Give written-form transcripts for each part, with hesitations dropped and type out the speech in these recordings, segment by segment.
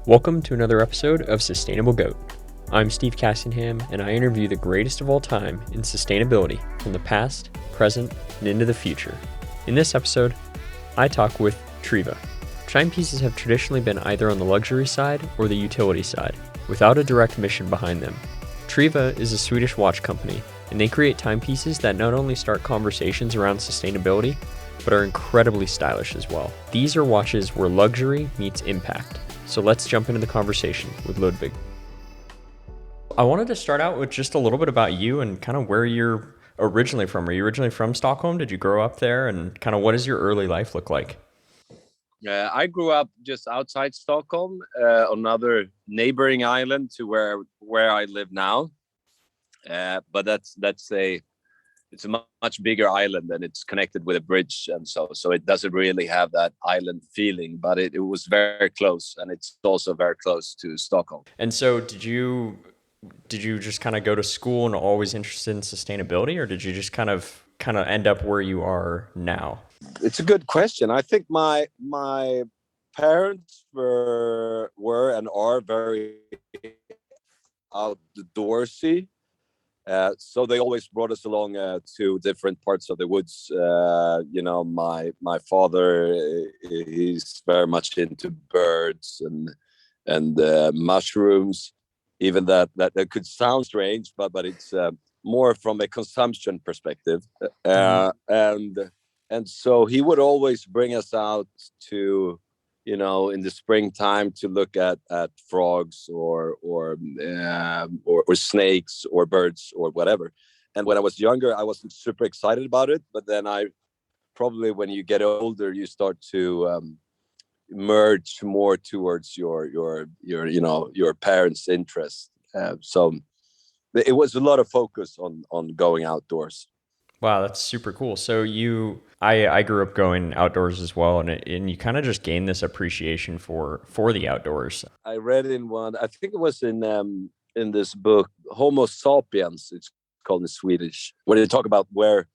Welcome to another episode of Sustainable Goat. I'm Steve Cassingham, and I interview the greatest of all time in sustainability from the past, present, and into the future. In this episode, I talk with TRIWA. Timepieces have traditionally been either on the luxury side or the utility side, without a direct mission behind them. TRIWA is a Swedish watch company, and they create timepieces that not only start conversations around sustainability, but are incredibly stylish as well. These are watches where luxury meets impact. So let's jump into the conversation with Ludwig. I wanted to start out with just a little bit about you and kind of where you're originally from. Are you originally from Stockholm? Did you grow up there? And kind of what does your early life look like? I grew up just outside Stockholm, another neighboring island to where I live now. But it's a much bigger island, and it's connected with a bridge, and so it doesn't really have that island feeling. But it was very close, and it's also very close to Stockholm. And so did you just kind of go to school and always interested in sustainability, or did you just kind of end up where you are now? It's a good question. I think my parents were and are very outdoorsy. So they always brought us along to different parts of the woods. My father, he's very much into birds and mushrooms. Even that could sound strange, but it's more from a consumption perspective. And so he would always bring us out to, in the springtime to look at frogs or snakes or birds or whatever. And when I was younger, I wasn't super excited about it. But then when you get older, you start to merge more towards your parents' interest. So it was a lot of focus on going outdoors. Wow, that's super cool. So I grew up going outdoors as well, and you kind of just gain this appreciation for the outdoors. I read in one, I think it was in this book, Homo sapiens, it's called in Swedish, where they talk about where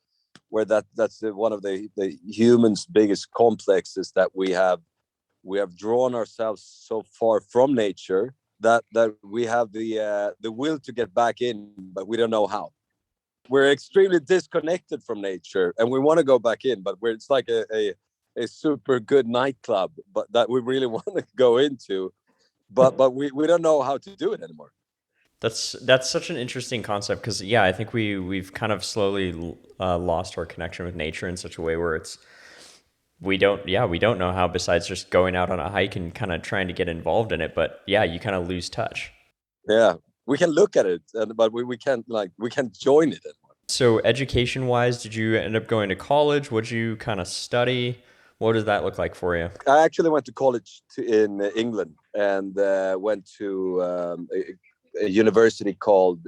that's one of the humans' biggest complexes, that we have drawn ourselves so far from nature that we have the will to get back in, but we don't know how. We're extremely disconnected from nature, and we want to go back in, but it's like a super good nightclub, but that we really want to go into, but we don't know how to do it anymore. That's such an interesting concept, because I think we've kind of slowly lost our connection with nature in such a way where we don't know how, besides just going out on a hike and kind of trying to get involved in it. But you kind of lose touch. Yeah. We can look at it, but we can't join it anymore. So education wise, did you end up going to college? What did you kind of study? What does that look like for you? I actually went to college in England, and went to a university called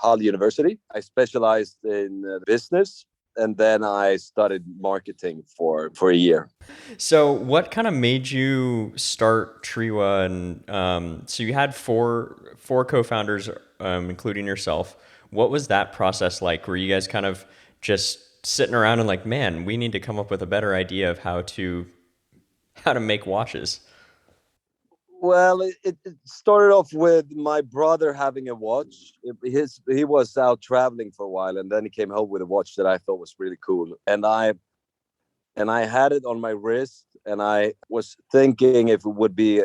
Hull University. I specialized in business, and then I studied marketing for a year. So what kind of made you start TRIWA? And so you had four co-founders, including yourself. What was that process like? Were you guys kind of just sitting around and like, man, we need to come up with a better idea of how to make watches? Well, it started off with my brother having a watch. He was out traveling for a while, and then he came home with a watch that I thought was really cool. And I had it on my wrist, and I was thinking if it would be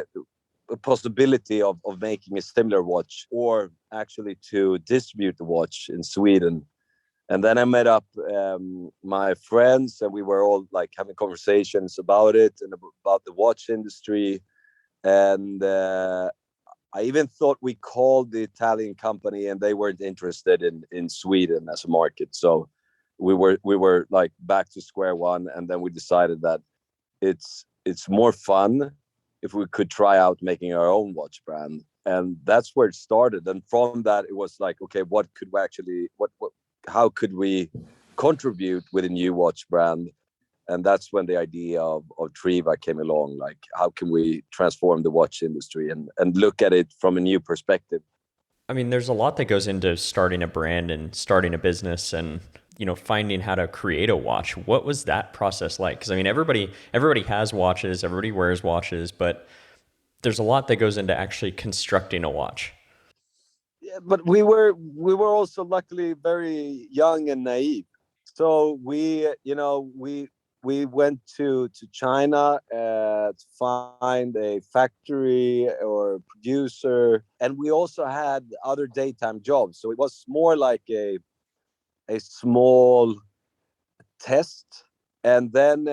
a possibility of making a similar watch, or actually to distribute the watch in Sweden. And then I met up my friends, and we were all like having conversations about it and about the watch industry. And I even thought we called the Italian company, and they weren't interested in Sweden as a market. So we were like back to square one, and then we decided that it's more fun if we could try out making our own watch brand. And that's where it started. And from that, it was like, okay, how could we contribute with a new watch brand? And that's when the idea of TRIWA came along. Like, how can we transform the watch industry and look at it from a new perspective? I mean, there's a lot that goes into starting a brand and starting a business, and finding how to create a watch. What was that process like? Because I mean, everybody has watches, everybody wears watches, but There's a lot that goes into actually constructing a watch. Yeah, but we were also luckily very young and naive. So we went to China to find a factory or producer, and we also had other daytime jobs. So it was more like a small test. And then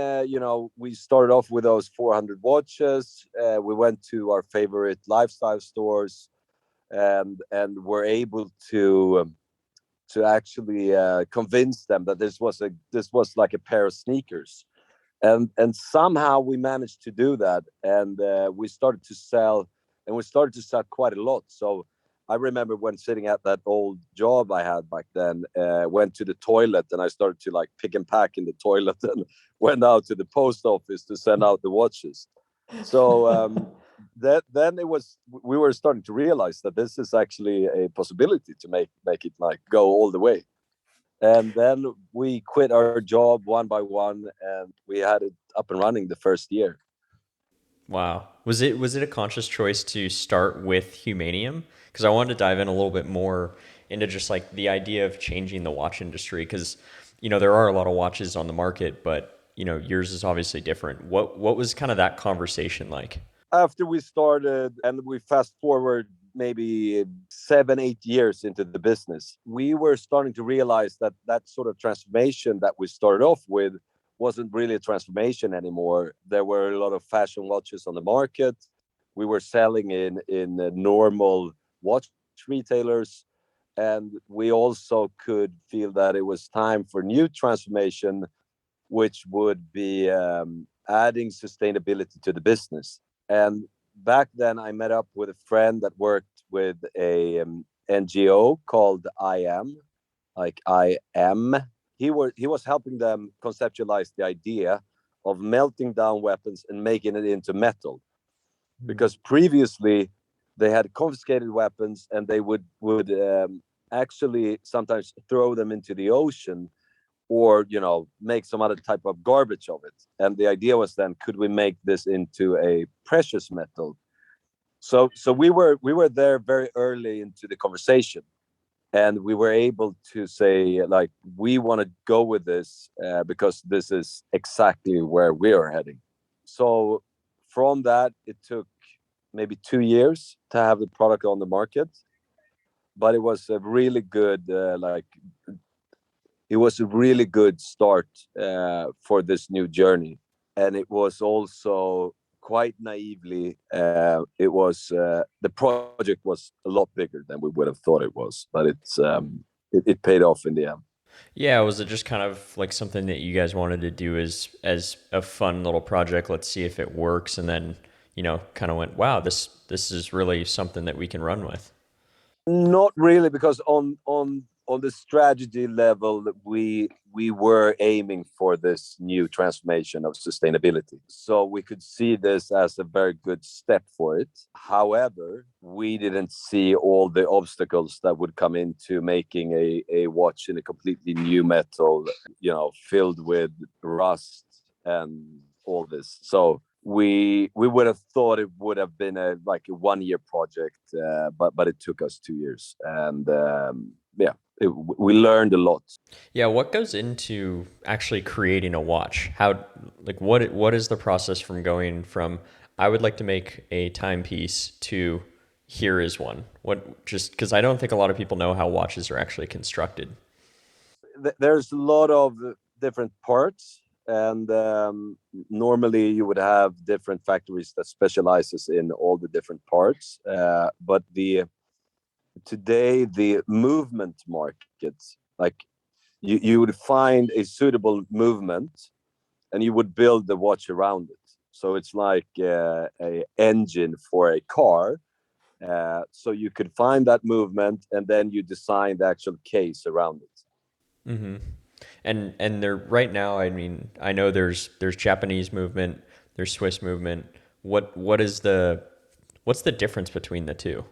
we started off with those 400 watches. We went to our favorite lifestyle stores and were able to actually convince them that this was like a pair of sneakers, and somehow we managed to do that, and we started to sell quite a lot. So I remember when sitting at that old job I had back then, went to the toilet and I started to like pick and pack in the toilet and went out to the post office to send out the watches. So that then it was we were starting to realize that this is actually a possibility to make it like go all the way. And then we quit our job one by one, and we had it up and running the first year. Wow. Was it a conscious choice to start with Humanium? Because I wanted to dive in a little bit more into just like the idea of changing the watch industry. Because there are a lot of watches on the market, but yours is obviously different. What was kind of that conversation like? After we started, and we fast forward maybe 7 8 years into the business, we were starting to realize that that sort of transformation that we started off with wasn't really a transformation anymore. There were a lot of fashion watches on the market. We were selling in normal watch retailers, and we also could feel that it was time for new transformation, which would be adding sustainability to the business. And back then, I met up with a friend that worked with a NGO called IM, like I am. He was helping them conceptualize the idea of melting down weapons and making it into metal, because previously they had confiscated weapons and they would actually sometimes throw them into the ocean, or make some other type of garbage of it. And the idea was, then could we make this into a precious metal? So we were there very early into the conversation, and we were able to say, like, we want to go with this because this is exactly where we are heading. So from that, it took maybe 2 years to have the product on the market, but it was a really good it was a really good start for this new journey. And it was also quite naively, the project was a lot bigger than we would have thought it was, but it paid off in the end. Yeah, was it just kind of like something that you guys wanted to do as a fun little project? Let's see if it works, and then kind of went, wow, this is really something that we can run with. Not really, because on the strategy level, we were aiming for this new transformation of sustainability. So we could see this as a very good step for it. However, we didn't see all the obstacles that would come into making a watch in a completely new metal, filled with rust and all this. So we would have thought it would have been a 1 year project, but it took us 2 years, and yeah, we learned a lot. Yeah, what goes into actually creating a watch? How, like, what is the process from going from I would like to make a timepiece to here is one? What, just because I don't think a lot of people know how watches are actually constructed. There's a lot of different parts, and normally you would have different factories that specializes in all the different parts, but today the movement market, like, you would find a suitable movement and you would build the watch around it. So it's like a engine for a car. So you could find that movement and then you design the actual case around it. Hmm. And there right now, I mean, I know there's Japanese movement, there's Swiss movement. What's the difference between the two?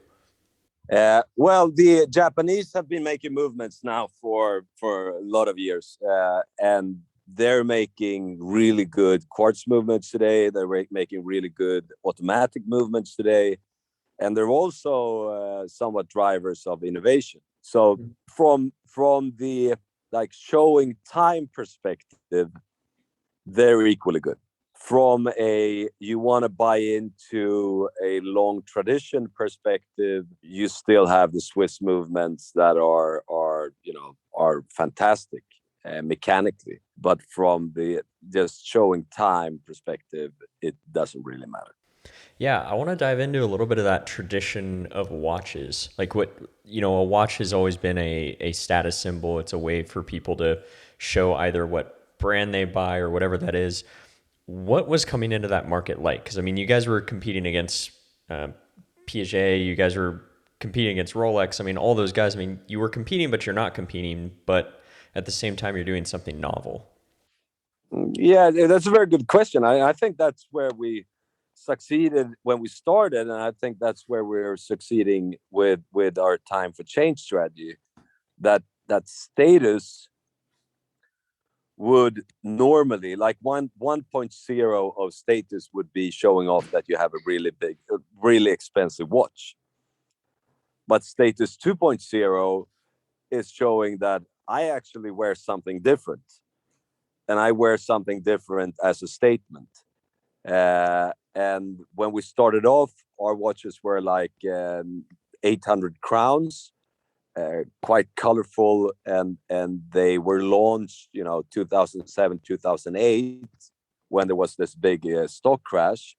Well, the Japanese have been making movements now for a lot of years, and they're making really good quartz movements today. They're making really good automatic movements today, and they're also somewhat drivers of innovation. So from the like showing time perspective, they're equally good. From a you want to buy into a long tradition perspective, you still have the Swiss movements that are fantastic mechanically. But from the just showing time perspective, it doesn't really matter. Yeah, I want to dive into a little bit of that tradition of watches. Like what, a watch has always been a status symbol. It's a way for people to show either what brand they buy or whatever that is. What was coming into that market like? Because I mean, you guys were competing against uh, Piaget, you guys were competing against Rolex. I mean, all those guys. I mean, you were competing, but you're not competing. But at the same time, you're doing something novel. Yeah, that's a very good question. I think that's where we succeeded when we started, and I think that's where we're succeeding with our time for change strategy. That status would normally like 1.0 of status would be showing off that you have a really big, really expensive watch. But status 2.0 is showing that I actually wear something different, and I wear something different as a statement. And when we started off, our watches were like 800 crowns, quite colorful, and they were launched, 2007, 2008, when there was this big stock crash.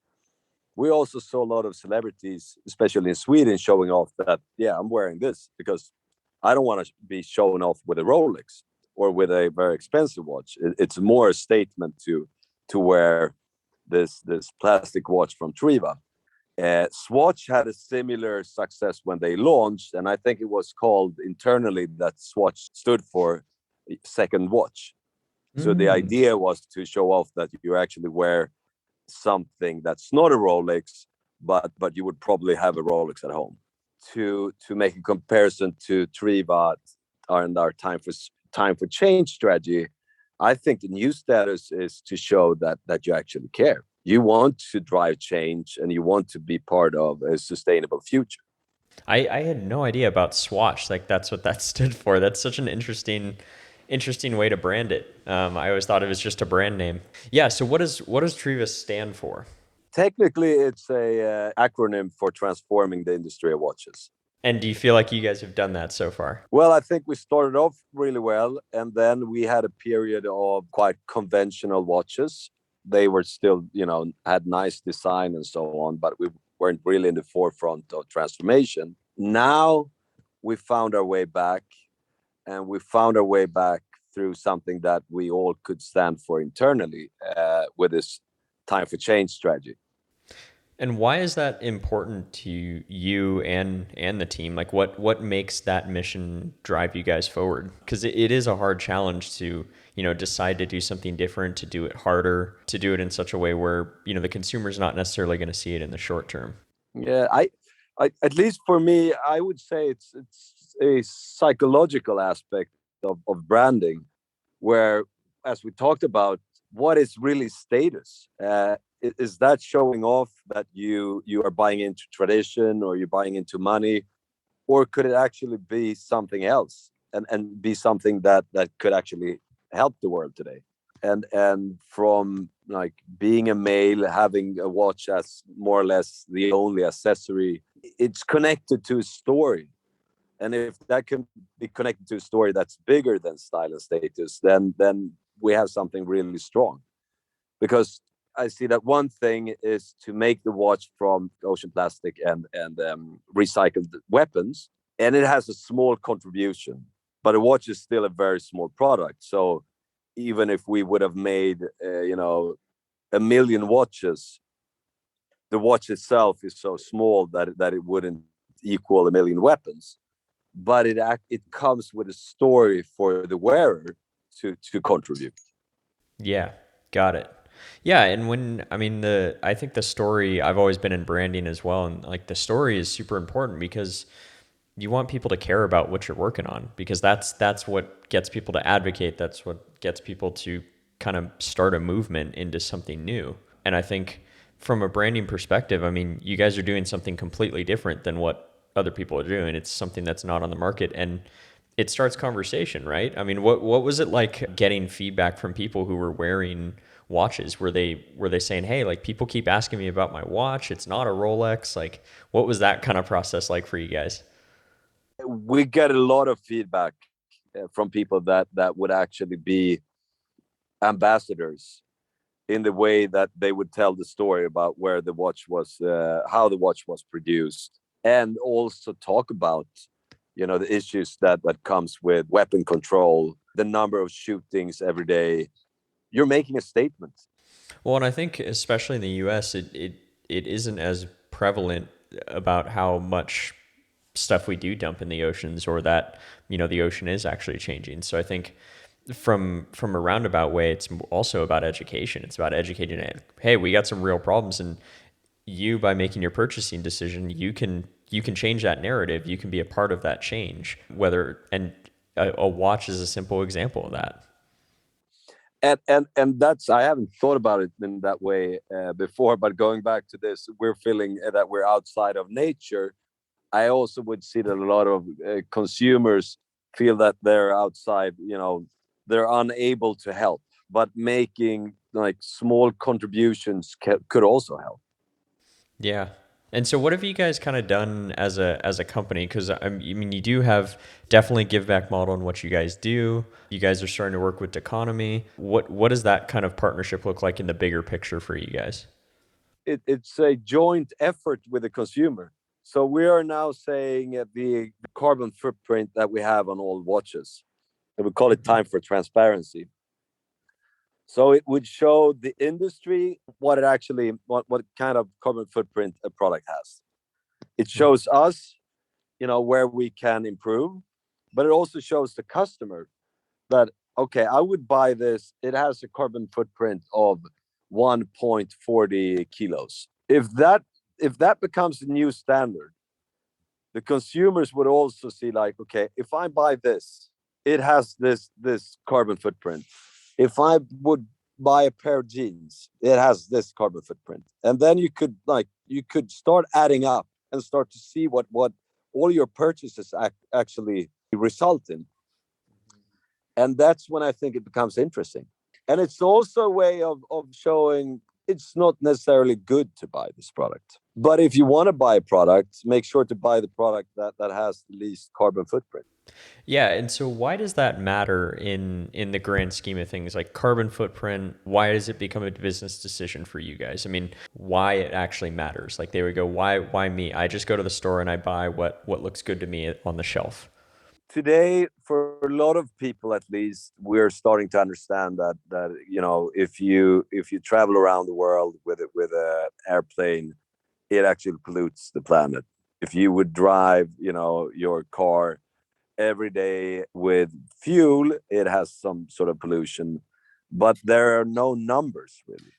We also saw a lot of celebrities, especially in Sweden, showing off that, yeah, I'm wearing this because I don't want to be shown off with a Rolex or with a very expensive watch. It's more a statement to wear this plastic watch from TRIWA. Swatch had a similar success when they launched, and I think it was called internally that Swatch stood for second watch. So the Mm. idea was to show off that you actually wear something that's not a Rolex, but you would probably have a Rolex at home. To make a comparison to TRIWA and our time for change strategy, I think the new status is to show that you actually care. You want to drive change and you want to be part of a sustainable future. I had no idea about Swatch. Like that's what that stood for. That's such an interesting way to brand it. I always thought it was just a brand name. Yeah. So what does Triva stand for? Technically, it's a acronym for transforming the industry of watches. And do you feel like you guys have done that so far? Well, I think we started off really well, and then we had a period of quite conventional watches. They were still, had nice design and so on, but we weren't really in the forefront of transformation. Now we found our way back, and we found our way back through something that we all could stand for internally with this time for change strategy. And why is that important to you and the team? Like what makes that mission drive you guys forward? Because it is a hard challenge to, decide to do something different, to do it harder, to do it in such a way where, the consumer's not necessarily going to see it in the short term. Yeah, I at least for me, I would say it's a psychological aspect of branding, where, as we talked about, what is really status? Is that showing off that you are buying into tradition, or you're buying into money, or could it actually be something else, and be something that could actually help the world today? And from like being a male, having a watch as more or less the only accessory, it's connected to a story. And if that can be connected to a story that's bigger than style and status, then we have something really strong. Because I see that one thing is to make the watch from ocean plastic and recycled weapons, and it has a small contribution, but a watch is still a very small product. So even if we would have made, 1 million watches, the watch itself is so small that it wouldn't equal 1 million weapons. But it comes with a story for the wearer to contribute. Yeah, got it. Yeah, and I think the story, I've always been in branding as well, and like the story is super important because you want people to care about what you're working on because that's what gets people to advocate, that's what gets people to kind of start a movement into something new. And I think from a branding perspective, I mean, you guys are doing something completely different than what other people are doing. It's something that's not on the market, and it starts conversation, right? I mean, what was it like getting feedback from people who were wearing watches? Were they saying, "Hey, like people keep asking me about my watch. It's not a Rolex." Like, what was that kind of process like for you guys? We get a lot of feedback from people that would actually be ambassadors in the way that they would tell the story about where the watch was, how the watch was produced, and also talk about, the issues that comes with weapon control, the number of shootings every day. You're making a statement. Well, and I think especially in the U.S., it isn't as prevalent about how much stuff we do dump in the oceans, or that the ocean is actually changing. So I think from a roundabout way, it's also about education. It's about educating it. Hey, we got some real problems, and you, by making your purchasing decision, you can change that narrative. You can be a part of that change. Whether and a watch is a simple example of that. And that's, I haven't thought about it in that way before, but going back to this, we're feeling that we're outside of nature. I also would see that a lot of consumers feel that they're outside, they're unable to help, but making like small contributions could also help. Yeah. And so what have you guys kind of done as a company? Because I mean, you do have definitely give back model in what you guys do. You guys are starting to work with economy. What does that kind of partnership look like in the bigger picture for you guys? It's a joint effort with the consumer. So we are now saying the carbon footprint that we have on all watches, and we call it time for transparency. So it would show the industry what it actually, what kind of carbon footprint a product has. It shows us, where we can improve, but it also shows the customer that, okay, I would buy this. It has a carbon footprint of 1.40 kilos. If that becomes the new standard, the consumers would also see like, okay, if I buy this, it has this carbon footprint. If I would buy a pair of jeans, it has this carbon footprint. And then you could start adding up and start to see what all your purchases actually result in. And that's when I think it becomes interesting. And it's also a way of showing it's not necessarily good to buy this product. But if you want to buy a product, make sure to buy the product that has the least carbon footprint. Yeah, and so why does that matter in the grand scheme of things? Like carbon footprint, why does it become a business decision for you guys? I mean, why it actually matters? Like they would go, why me? I just go to the store and I buy what looks good to me on the shelf. Today, for a lot of people at least, we're starting to understand that if you travel around the world with an airplane, it actually pollutes the planet. If you would drive, your car every day with fuel, it has some sort of pollution, but there are no numbers really.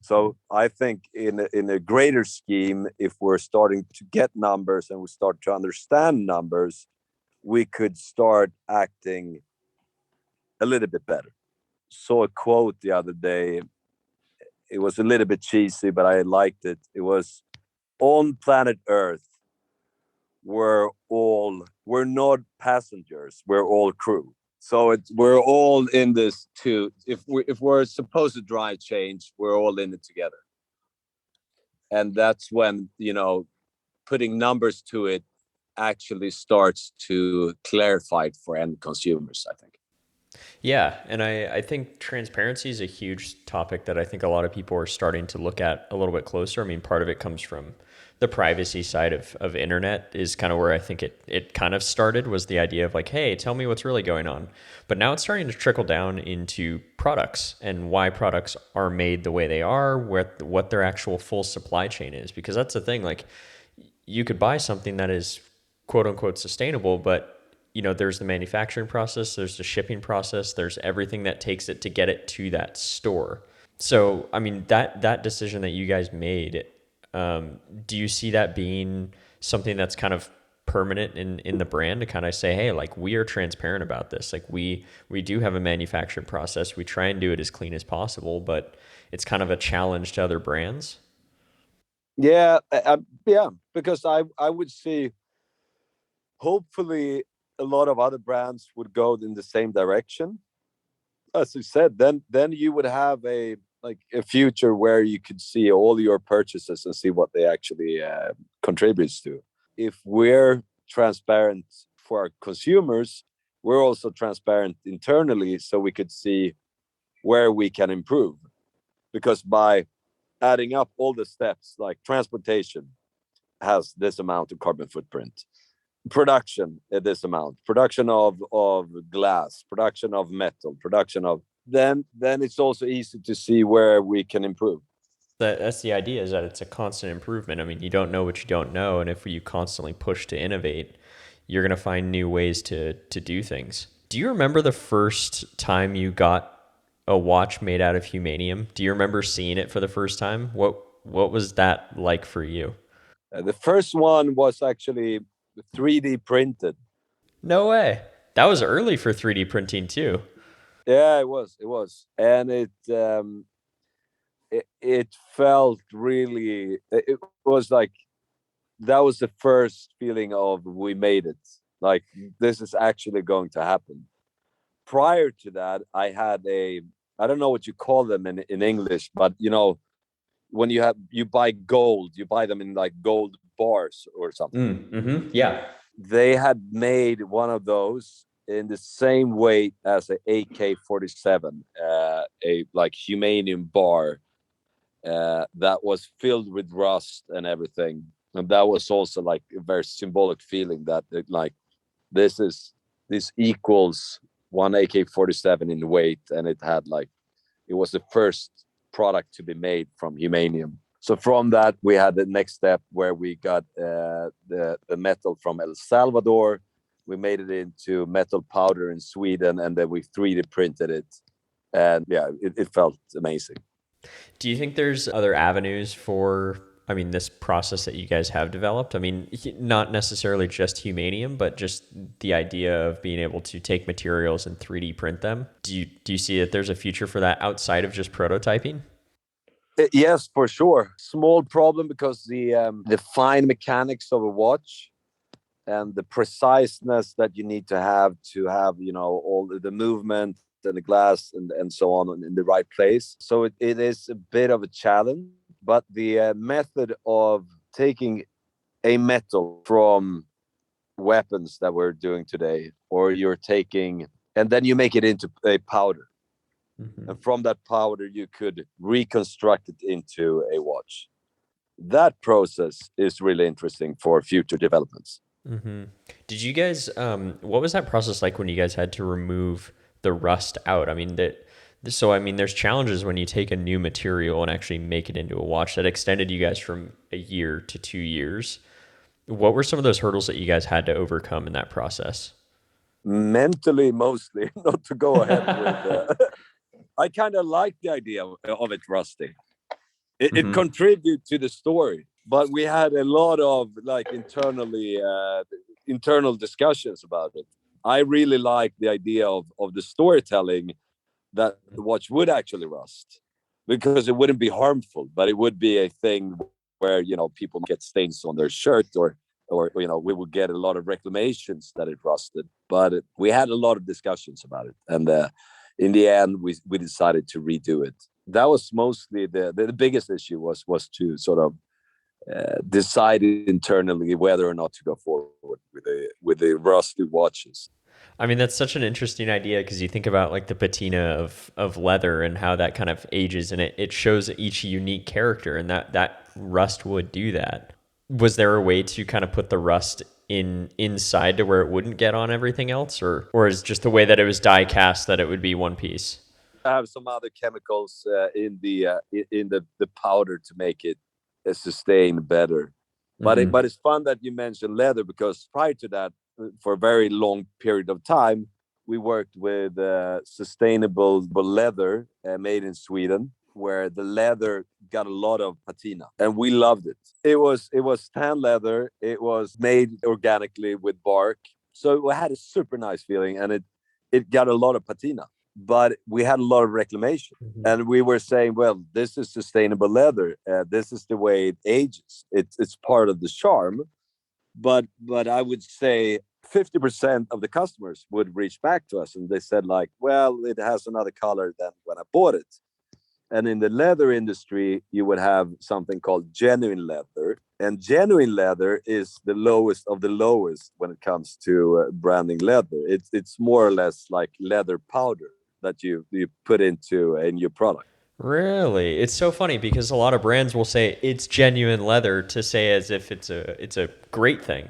So I think in a greater scheme, if we're starting to get numbers and we start to understand numbers, we could start acting a little bit better. Saw a quote the other day. It was a little bit cheesy, but I liked it. It was, on planet Earth, we're not passengers, we're all crew. So we're all in this too. If we're supposed to drive change, we're all in it together. And that's when, putting numbers to it actually starts to clarify it for end consumers, I think. Yeah, and I think transparency is a huge topic that I think a lot of people are starting to look at a little bit closer. I mean, part of it comes from the privacy side of internet is kind of where I think it kind of started, was the idea of like, hey, tell me what's really going on. But now it's starting to trickle down into products and why products are made the way they are, what their actual full supply chain is. Because that's the thing, like you could buy something that is quote unquote sustainable, but there's the manufacturing process, there's the shipping process, there's everything that takes it to get it to that store. So, I mean, that decision that you guys made, do you see that being something that's kind of permanent in the brand to kind of say, hey, like we are transparent about this. Like we do have a manufacturing process. We try and do it as clean as possible, but it's kind of a challenge to other brands. Yeah, yeah, because I would see, hopefully a lot of other brands would go in the same direction. As you said, then you would have a future where you could see all your purchases and see what they actually contributes to. If we're transparent for our consumers, we're also transparent internally, so we could see where we can improve. Because by adding up all the steps, like transportation has this amount of carbon footprint, production at this amount, production of glass, production of metal, production of, then it's also easy to see where we can improve. That's the idea, is that it's a constant improvement. I mean, you don't know what you don't know, and if you constantly push to innovate, you're going to find new ways to do things. Do you remember the first time you got a watch made out of humanium? Do you remember seeing it for the first time? What was that like for you? The first one was actually 3D printed. No way. That was early for 3D printing too. Yeah, it was, and it felt really, it was like, that was the first feeling of we made it, like this is actually going to happen. Prior to that, I had I don't know what you call them in English, but when you buy gold, you buy them in like gold bars or something. Yeah. They had made one of those in the same weight as a AK-47, a like humanium bar, that was filled with rust and everything. And that was also like a very symbolic feeling that like this equals one AK-47 in weight, and it was the first product to be made from humanium. So from that, we had the next step where we got the metal from El Salvador. We made it into metal powder in Sweden, and then we 3D printed it. And yeah, it felt amazing. Do you think there's other avenues for, I mean, this process that you guys have developed? I mean, not necessarily just humanium, but just the idea of being able to take materials and 3D print them. Do you see that there's a future for that outside of just prototyping? Yes, for sure. Small problem because the fine mechanics of a watch and the preciseness that you need to have all the movement and the glass and so on in the right place. So it is a bit of a challenge, but the method of taking a metal from weapons that we're doing today, or you're taking, and then you make it into a powder, Mm-hmm. and from that powder you could reconstruct it into a watch. That process is really interesting for future developments. Mm-hmm. Did you guys, what was that process like when you guys had to remove the rust out? I mean, so I mean, there's challenges when you take a new material and actually make it into a watch that extended you guys from a year to 2 years. What were some of those hurdles that you guys had to overcome in that process? Mentally, mostly, not to go ahead with. I kind of like the idea of it rusting. It Mm-hmm. contribute to the story, but we had a lot of like internal discussions about it. I really like the idea of the storytelling, that the watch would actually rust, because it wouldn't be harmful, but it would be a thing where people get stains on their shirt, or we would get a lot of reclamations that it rusted. But we had a lot of discussions about it, and in the end we decided to redo it. That was mostly the biggest issue, was to sort of decide internally whether or not to go forward with the rusty watches. I mean, that's such an interesting idea because you think about like the patina of leather and how that kind of ages, and it shows each unique character, and that rust would do that. Was there a way to kind of put the rust inside to where it wouldn't get on everything else, or is just the way that it was die cast that it would be one piece? I have some other chemicals in the powder to make it sustain better. But Mm-hmm. it's fun that you mentioned leather, because prior to that, for a very long period of time, we worked with sustainable leather made in Sweden. where the leather got a lot of patina, and we loved it. It was tan leather. It was made organically with bark, so it had a super nice feeling, and it got a lot of patina. But we had a lot of reclamation, Mhm. and we were saying, well, this is sustainable leather. This is the way it ages. It's part of the charm. But I would say 50% of the customers would reach back to us and they said like, well, it has another color than when I bought it. And in the leather industry, you would have something called genuine leather. And genuine leather is the lowest of the lowest when it comes to branding leather. It's more or less like leather powder that you put into a new product. Really? It's so funny because a lot of brands will say it's genuine leather to say as if it's a great thing.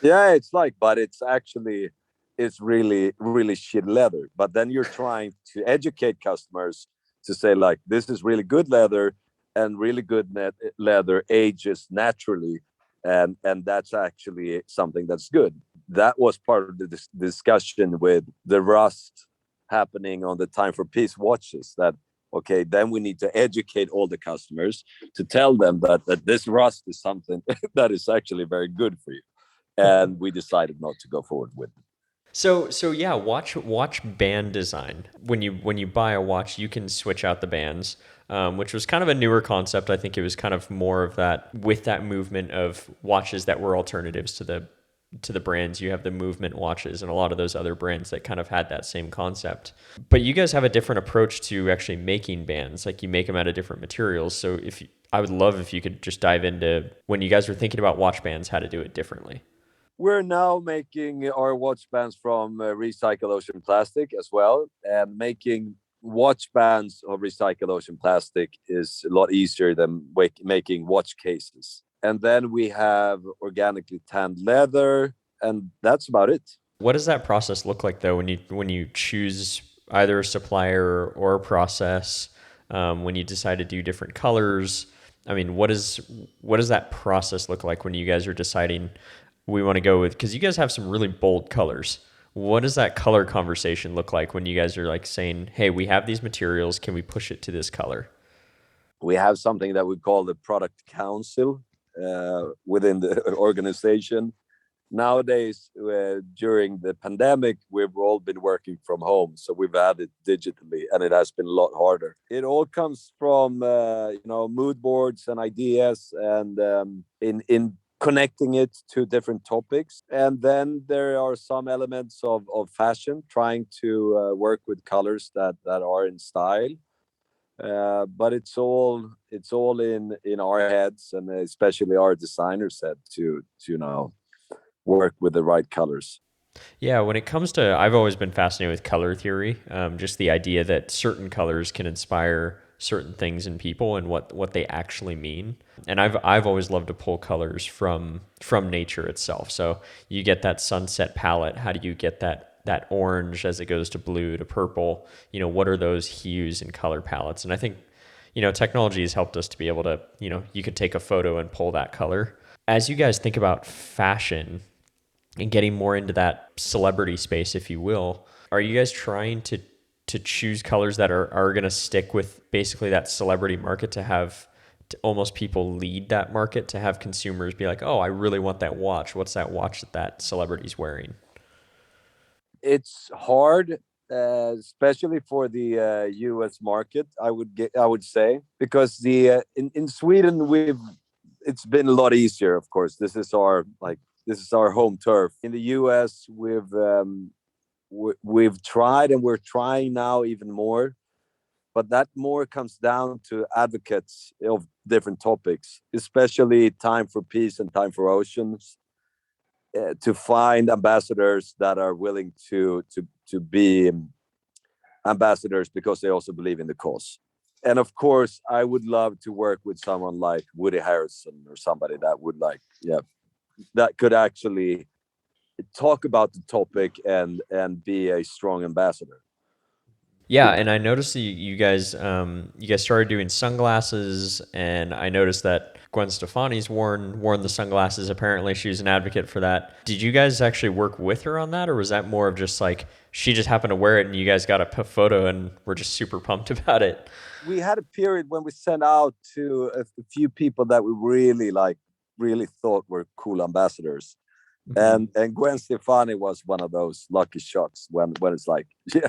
Yeah, it's like, but it's actually it's really really shit leather. But then you're trying to educate customers to say like this is really good leather, and really good leather ages naturally, and that's actually something that's good. That was part of the discussion with the rust happening on the Time for Peace watches. That okay, then we need to educate all the customers to tell them that this rust is something that is actually very good for you, and we decided not to go forward with it. So yeah, watch band design. When you buy a watch, you can switch out the bands, which was kind of a newer concept. I think it was kind of more of that with that movement of watches that were alternatives to the brands. You have the movement watches and a lot of those other brands that kind of had that same concept. But you guys have a different approach to actually making bands. Like you make them out of different materials. So I would love if you could just dive into when you guys were thinking about watch bands, how to do it differently. We're now making our watch bands from recycled ocean plastic as well, and making watch bands of recycled ocean plastic is a lot easier than making watch cases. And then we have organically tanned leather, and that's about it. What does that process look like though when you choose either a supplier or a process? When you decide to do different colors, I mean, what does that process look like when you guys are deciding we want to go with? Because you guys have some really bold colors. What does that color conversation look like when you guys are like saying, "Hey, we have these materials. Can we push it to this color?" We have something that we call the product council within the organization. Nowadays, during the pandemic, we've all been working from home, so we've had it digitally, and it has been a lot harder. It all comes from mood boards and ideas, and in connecting it to different topics. And then there are some elements of fashion, trying to work with colors that are in style. But it's all in our heads, and especially our designers said to work with the right colors. Yeah, when it comes to, I've always been fascinated with color theory. Just the idea that certain colors can inspire certain things in people and what they actually mean. And I've always loved to pull colors from nature itself. So you get that sunset palette. How do you get that orange as it goes to blue to purple? What are those hues and color palettes? And I think technology has helped us to be able to, you could take a photo and pull that color. As you guys think about fashion and getting more into that celebrity space, if you will, are you guys trying to choose colors that are going to stick with basically that celebrity market, to have to almost people lead that market, to have consumers be like, oh, I really want that watch. What's that watch that celebrity's wearing? It's hard, especially for the U.S. market. I would say, because the in Sweden it's been a lot easier. Of course, this is our home turf. In the U.S., we've tried, and we're trying now even more. But that more comes down to advocates of different topics, especially Time for Peace and Time for Oceans, to find ambassadors that are willing to be ambassadors because they also believe in the cause. And of course, I would love to work with someone like Woody Harrelson, or somebody that would that could actually talk about the topic and be a strong ambassador. Yeah, and I noticed that you guys started doing sunglasses, and I noticed that Gwen Stefani's worn the sunglasses. Apparently, she was an advocate for that. Did you guys actually work with her on that, or was that more of just like she just happened to wear it and you guys got a photo and were just super pumped about it? We had a period when we sent out to a few people that we really thought were cool ambassadors. Mhm. And Gwen Stefani was one of those lucky shots when it's like yeah,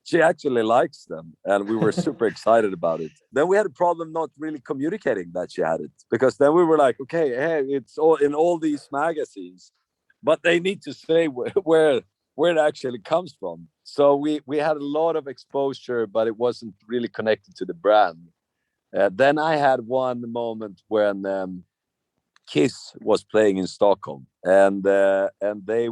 she actually likes them, and we were super excited about it. Then we had a problem not really communicating that she had it, because then we were like, okay, hey, it's all in all these magazines, but they need to say where it actually comes from. So we had a lot of exposure, but it wasn't really connected to the brand. Then I had one moment when Kiss was playing in Stockholm, and they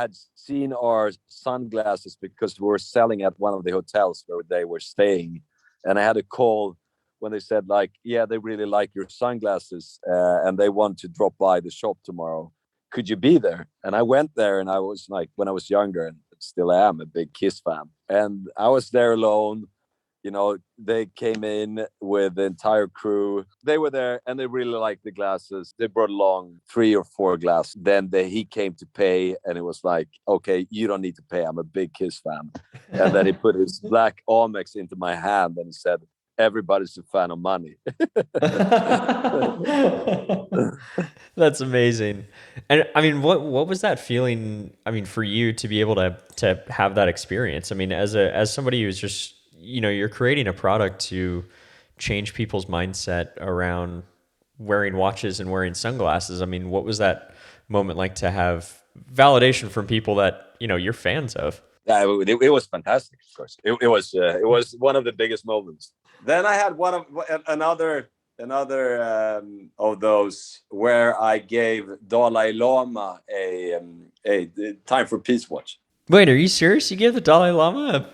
had seen our sunglasses because we were selling at one of the hotels where they were staying, and I had a call when they said like, yeah, they really like your sunglasses, and they want to drop by the shop tomorrow. Could you be there? And I went there, and I was like, when I was younger, and still am a big Kiss fan, and I was there alone. They came in with the entire crew. They were there and they really liked the glasses. They brought along 3 or 4 glasses. Then he came to pay, and it was like, okay, you don't need to pay. I'm a big Kiss fan. And then he put his black Amex into my hand and he said, everybody's a fan of money. That's amazing. And I mean, what was that feeling? I mean, for you to be able to have that experience. I mean, as somebody who's just, you're creating a product to change people's mindset around wearing watches and wearing sunglasses. I mean, what was that moment like to have validation from people that, you're fans of? Yeah, it was fantastic. Of course, it was one of the biggest moments. Then I had another of those where I gave Dalai Lama a Time for Peace watch. Wait, are you serious? You gave the Dalai Lama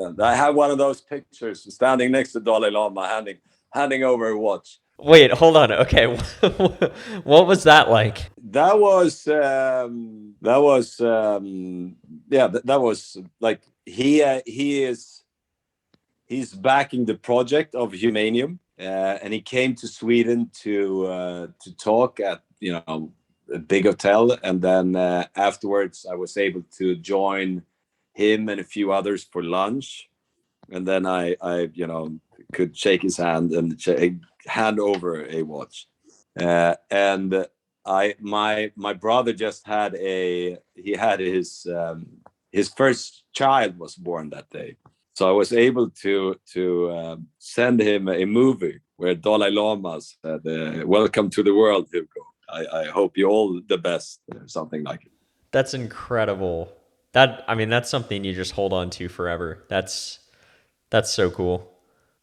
And I had one of those pictures standing next to Dalai Lama, handing over a watch. Wait, hold on. Okay. What was that like? That was like he's backing the project of Humanium, and he came to Sweden to talk at a big hotel, and then afterwards I was able to join him and a few others for lunch, and then I could shake his hand and hand over a watch, and my brother just had his first child was born that day. So I was able to send him a movie where Dalai Lama said, "Welcome to the world, Hugo. I hope you all the best," or something like it. That's incredible. I mean, that's something you just hold on to forever. That's so cool.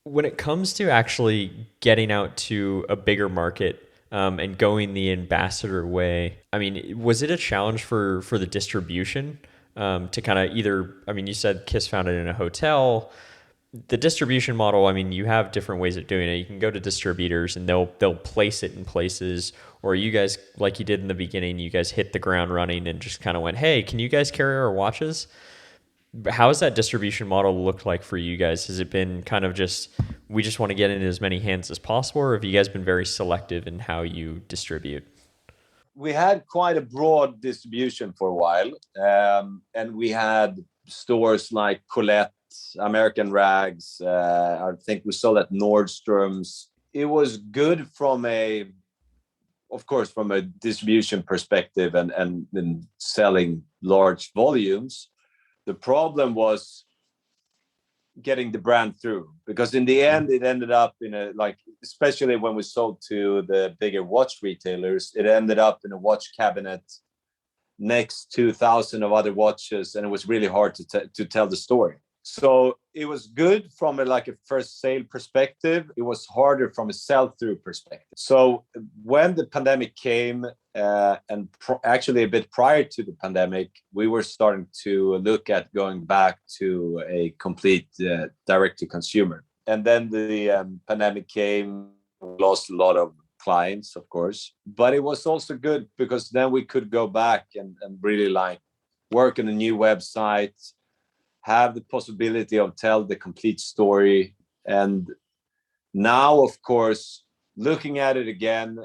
When it comes to actually getting out to a bigger market, and going the ambassador way, I mean, was it a challenge for the distribution, to kind of either? I mean, you said Kiss found it in a hotel. The distribution model, I mean, you have different ways of doing it. You can go to distributors and they'll place it in places, or you guys, like you did in the beginning, you guys hit the ground running and just kind of went, "Hey, can you guys carry our watches?" How has that distribution model looked like for you guys? Has it been kind of just, we just want to get into as many hands as possible, or have you guys been very selective in how you distribute? We had quite a broad distribution for a while, and we had stores like Colette, American Rags. I think we sold at Nordstrom's. It was good of course, from a distribution perspective and selling large volumes. The problem was getting the brand through, because in the end it ended up especially when we sold to the bigger watch retailers, it ended up in a watch cabinet next to thousands of other watches, and it was really hard to tell the story. So it was good from a first sale perspective. It was harder from a sell-through perspective. So when the pandemic came, and actually a bit prior to the pandemic, we were starting to look at going back to a complete direct-to-consumer. And then the pandemic came, we lost a lot of clients, of course. But it was also good because then we could go back and really work on a new website, have the possibility of tell the complete story. And now, of course, looking at it again,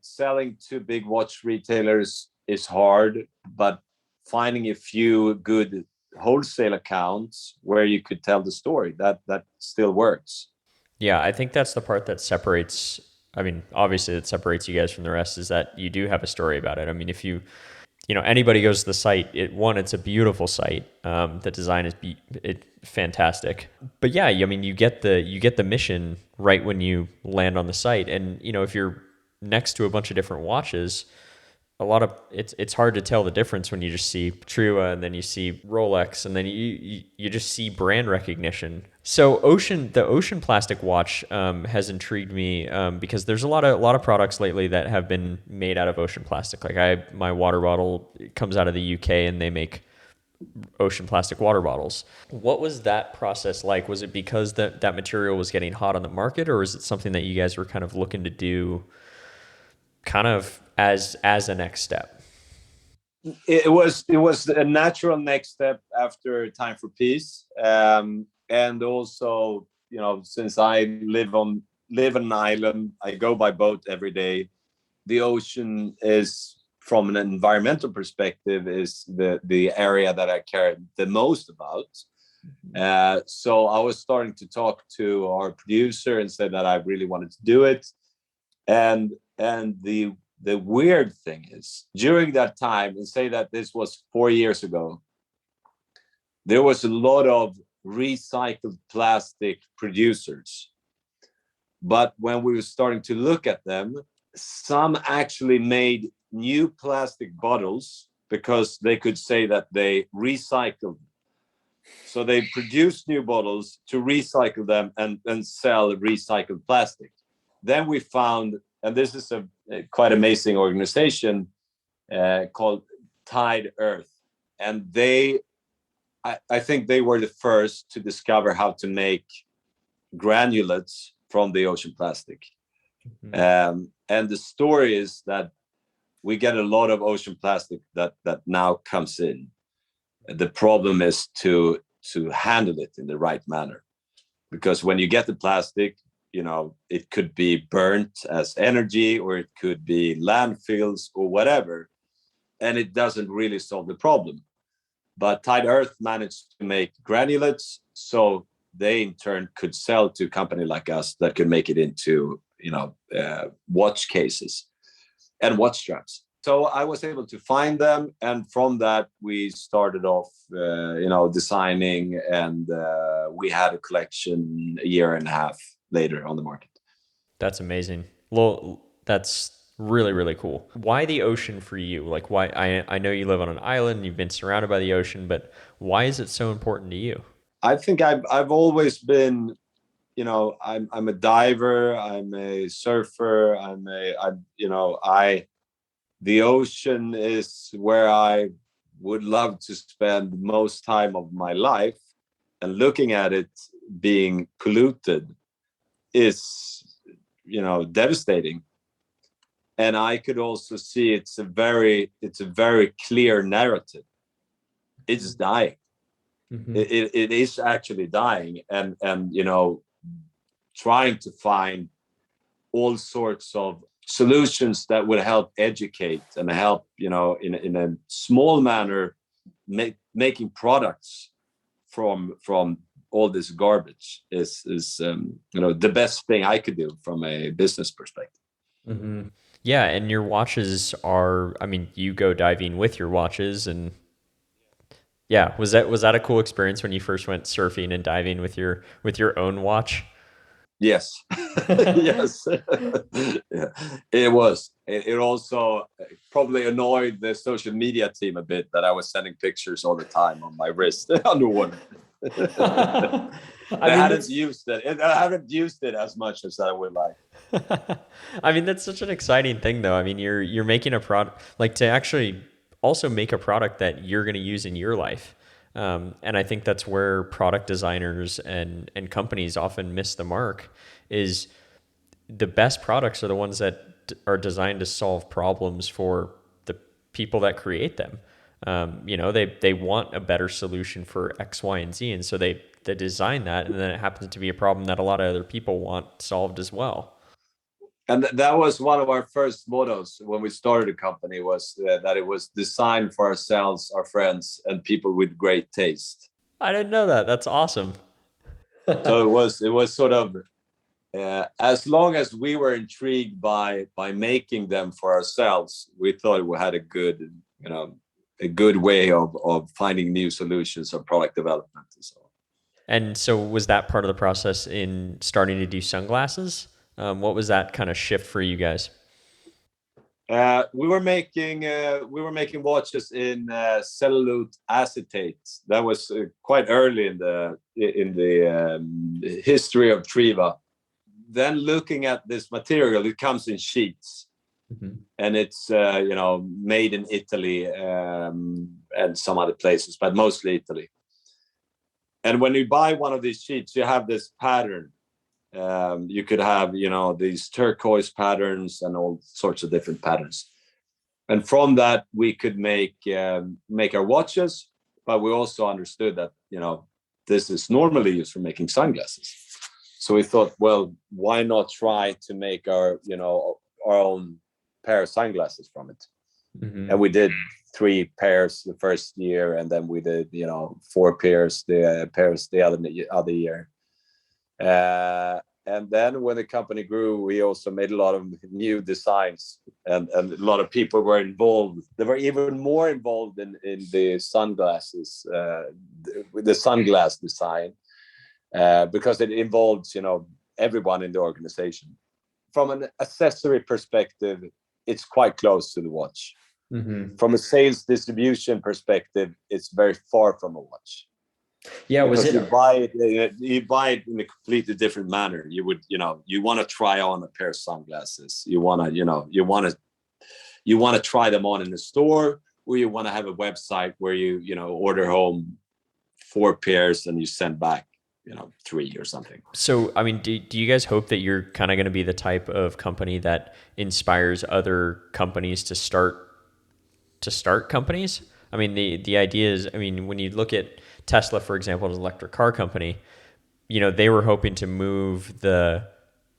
selling to big watch retailers is hard, but finding a few good wholesale accounts where you could tell the story, that still works. Yeah, I think that's the part that separates. I mean, obviously, that separates you guys from the rest is that you do have a story about it. I mean, if anybody goes to the site, it's a beautiful site. The design is fantastic. But yeah, I mean, you get the mission right when you land on the site, and if you're next to a bunch of different watches, it's hard to tell the difference when you just see TRIWA and then you see Rolex and then you just see brand recognition. So the ocean plastic watch has intrigued me because there's a lot of products lately that have been made out of ocean plastic. Like my water bottle comes out of the UK and they make ocean plastic water bottles. What was that process like? Was it because that material was getting hot on the market, or is it something that you guys were kind of looking to do kind of as a next step? It was a natural next step after Time for Peace, and also since I live on an island, I go by boat every day. The ocean is, from an environmental perspective, is the area that I care the most about. So I was starting to talk to our producer and said that I really wanted to do it. And the weird thing is, during that time, and say that this was 4 years ago, there was a lot of recycled plastic producers. But when we were starting to look at them, some actually made new plastic bottles because they could say that they recycled. So they produced new bottles to recycle them and sell recycled plastic. Then we found, and this is a quite amazing organization called Tide Earth, and I think they were the first to discover how to make granulates from the ocean plastic. And the story is that we get a lot of ocean plastic that now comes in. The problem is to handle it in the right manner, because when you get the plastic, it could be burnt as energy, or it could be landfills or whatever, and it doesn't really solve the problem. But Tide Earth managed to make granulates, so they in turn could sell to a company like us that could make it into watch cases and watch straps. So I was able to find them, and from that we started off, designing, and we had a collection a year and a half later on the market. That's amazing. Well, that's really, really cool. Why the ocean for you? Like, why? I know you live on an island, you've been surrounded by the ocean, but why is it so important to you? I think I've always been, I'm a diver, I'm a surfer, the ocean is where I would love to spend most time of my life, and looking at it being polluted is, devastating. And I could also see it's a very clear narrative. It's dying. Mm-hmm. It is actually dying, and trying to find all sorts of solutions that would help educate and help, in a small manner, making products from all this garbage is the best thing I could do from a business perspective. Mm-hmm. Yeah, and your watches are, I mean, you go diving with your watches, and yeah, was that a cool experience when you first went surfing and diving with your own watch? Yes. Yes. Yeah, it was. It also probably annoyed the social media team a bit that I was sending pictures all the time on my wrist underwater. I They mean, hadn't that's used it. I haven't used it as much as I would like. I mean, that's such an exciting thing, though. I mean, you're making a product, like, to actually also make a product that you're going to use in your life. And I think that's where product designers and companies often miss the mark. Is the best products are the ones that are designed to solve problems for the people that create them. They want a better solution for X, Y, and Z, and so they design that, and then it happens to be a problem that a lot of other people want solved as well. And that was one of our first mottos when we started the company, was that it was designed for ourselves, our friends, and people with great taste. I didn't know that. That's awesome. So it was sort of, as long as we were intrigued by making them for ourselves, we thought we had a good, a good way of finding new solutions or product development and so on. And so was that part of the process in starting to do sunglasses? What was that kind of shift for you guys? We were making watches in cellulose acetate. That was quite early in the history of TRIWA. Then looking at this material, it comes in sheets, and it's made in Italy and some other places, but mostly Italy. And when you buy one of these sheets, you have this pattern. You could have these turquoise patterns and all sorts of different patterns. And from that, we could make our watches, but we also understood that this is normally used for making sunglasses. So we thought, well, why not try to make our own pair of sunglasses from it? And we did 3 pairs the first year, and then we did 4 pairs the other year. And then when the company grew, we also made a lot of new designs, and a lot of people were involved. They were even more involved in the sunglasses, the sunglass design, because it involves everyone in the organization. From an accessory perspective, it's quite close to the watch. From a sales distribution perspective, it's very far from a watch. Yeah, was because it? you buy it in a completely different manner. You would, you want to try on a pair of sunglasses. You want to try them on in the store, or you want to have a website where you order home 4 pairs and you send back 3 or something. So, I mean, do you guys hope that you're kind of going to be the type of company that inspires other companies to start companies? I mean, the idea is, I mean, when you look at Tesla, for example, as an electric car company, they were hoping to move the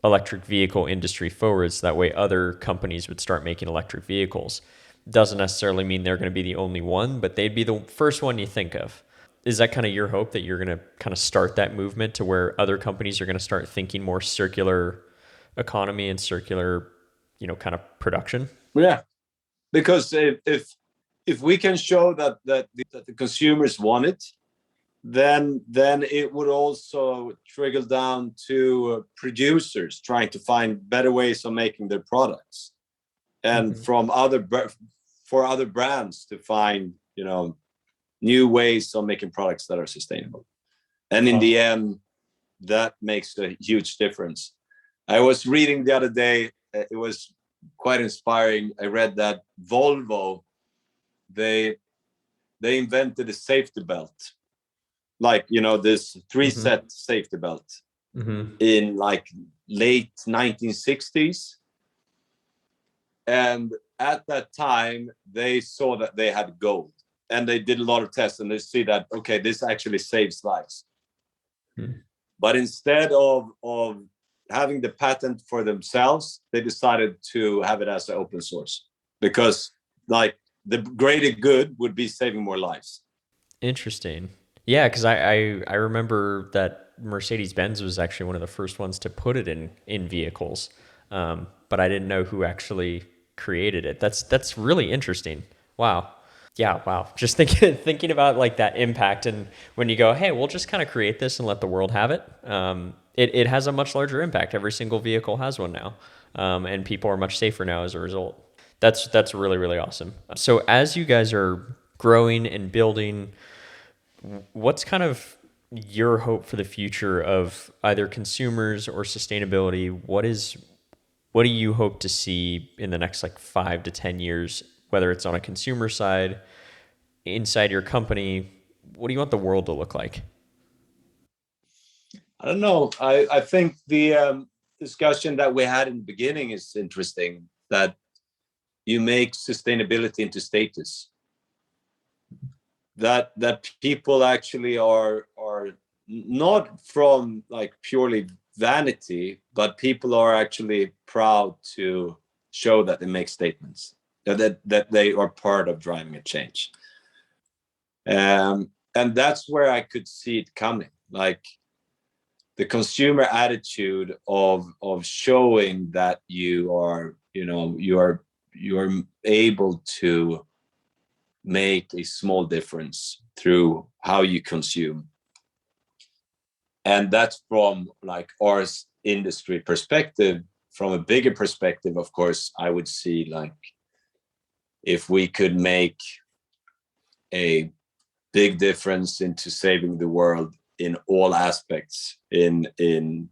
electric vehicle industry forward so that way other companies would start making electric vehicles. Doesn't necessarily mean they're going to be the only one, but they'd be the first one you think of. Is that kind of your hope, that you're going to kind of start that movement to where other companies are going to start thinking more circular economy and circular, kind of production? Yeah, because if we can show that the consumers want it, then it would also trickle down to producers trying to find better ways of making their products, and for other brands to find new ways of making products that are sustainable. And in the end, that makes a huge difference. I was reading the other day, it was quite inspiring. I read that Volvo, they invented a safety belt, like this 3-set safety belt in like late 1960s. And at that time, they saw that they had gold, and they did a lot of tests, and they see that, okay, this actually saves lives. But instead of having the patent for themselves, they decided to have it as an open source, because like the greater good would be saving more lives. Interesting. Yeah, because I remember that Mercedes-Benz was actually one of the first ones to put it in vehicles, but I didn't know who actually created it. That's really interesting. Wow. Yeah, wow. Just thinking about like that impact, and when you go, hey, we'll just kind of create this and let the world have it. It has a much larger impact. Every single vehicle has one now, and people are much safer now as a result. That's really, really awesome. So as you guys are growing and building, what's kind of your hope for the future of either consumers or sustainability? What do you hope to see in the next like 5 to 10 years, whether it's on a consumer side, inside your company? What do you want the world to look like? I don't know. I think the discussion that we had in the beginning is interesting, that you make sustainability into status. That people actually are not from like purely vanity, but people are actually proud to show that they make statements, that they are part of driving a change. And that's where I could see it coming, like the consumer attitude of showing that you are able to make a small difference through how you consume. And that's from like our industry perspective. From a bigger perspective, of course, I would see like if we could make a big difference into saving the world in all aspects, in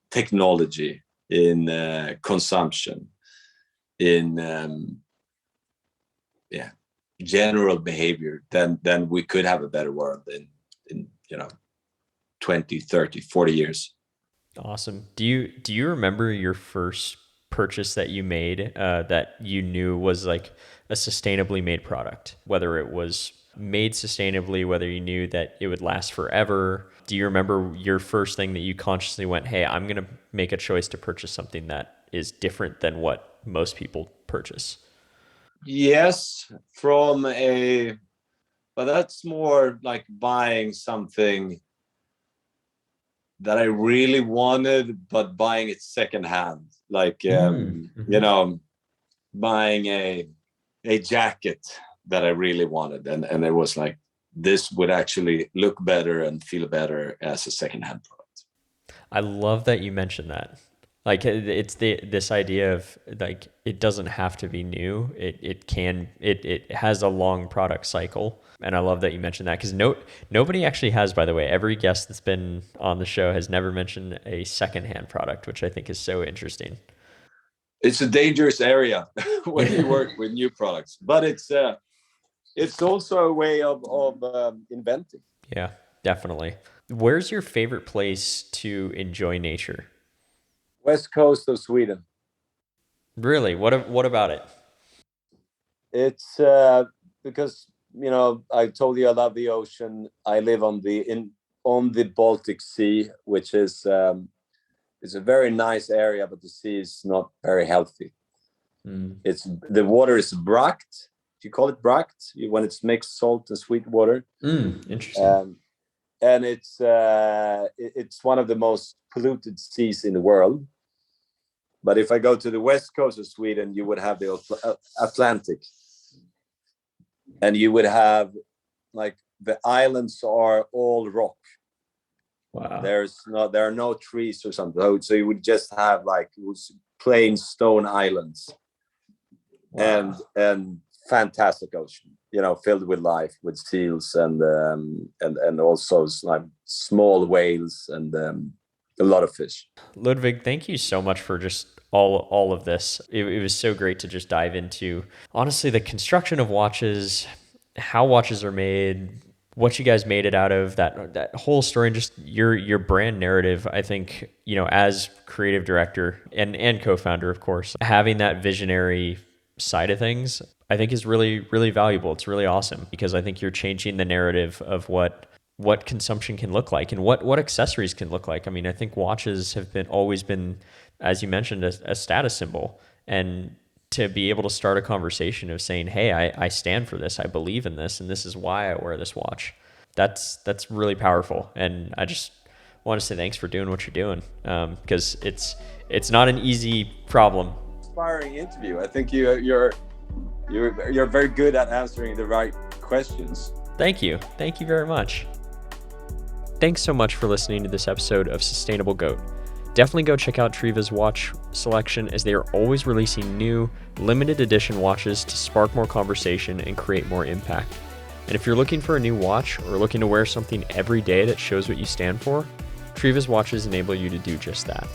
technology, in consumption, in general behavior, then we could have a better world in 20, 30, 40 years. Awesome. Do you remember your first purchase that you made that you knew was like a sustainably made product, whether it was made sustainably, whether you knew that it would last forever? Do you remember your first thing that you consciously went, hey, I'm going to make a choice to purchase something that is different than what most people purchase? Yes, but that's more like buying something that I really wanted, but buying it secondhand, like buying a jacket that I really wanted, and it was like, this would actually look better and feel better as a secondhand product. I love that you mentioned that. Like it's this idea of like it doesn't have to be new. It has a long product cycle, and I love that you mentioned that because nobody actually has. By the way, every guest that's been on the show has never mentioned a secondhand product, which I think is so interesting. It's a dangerous area when you work with new products, but it's also a way of inventing. Yeah, definitely. Where's your favorite place to enjoy nature? West coast of Sweden. Really? What about it? It's because I told you I love the ocean. I live on the Baltic Sea, which is it's a very nice area, but the sea is not very healthy. The water is bracked. You call it bracked when it's mixed salt and sweet water. Interesting. And it's one of the most polluted seas in the world. But if I go to the west coast of Sweden, you would have the Atlantic, and you would have like the islands are all rock. Wow. There are no trees or something. So you would just have like plain stone islands. Wow. And fantastic ocean, filled with life, with seals and also like small whales and a lot of fish. Ludwig, thank you so much for just all of this. It was so great to just dive into, honestly, the construction of watches, how watches are made, what you guys made it out of, that whole story, and just your brand narrative. I think, as creative director and co-founder, of course, having that visionary side of things, I think is really, really valuable. It's really awesome because I think you're changing the narrative of what consumption can look like and what accessories can look like. I mean, I think watches have always been, as you mentioned, a status symbol. And to be able to start a conversation of saying, hey, I stand for this, I believe in this, and this is why I wear this watch. That's really powerful. And I just want to say thanks for doing what you're doing, because it's not an easy problem. Inspiring interview. I think you're very good at answering the right questions. Thank you very much. Thanks so much for listening to this episode of Sustainable Goat. Definitely go check out TRIWA's watch selection, as they are always releasing new limited edition watches to spark more conversation and create more impact. And if you're looking for a new watch or looking to wear something every day that shows what you stand for, TRIWA's watches enable you to do just that.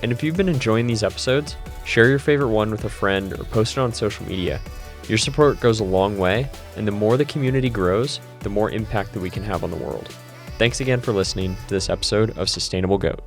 And if you've been enjoying these episodes, share your favorite one with a friend or post it on social media. Your support goes a long way, and the more the community grows, the more impact that we can have on the world. Thanks again for listening to this episode of Sustainable Goat.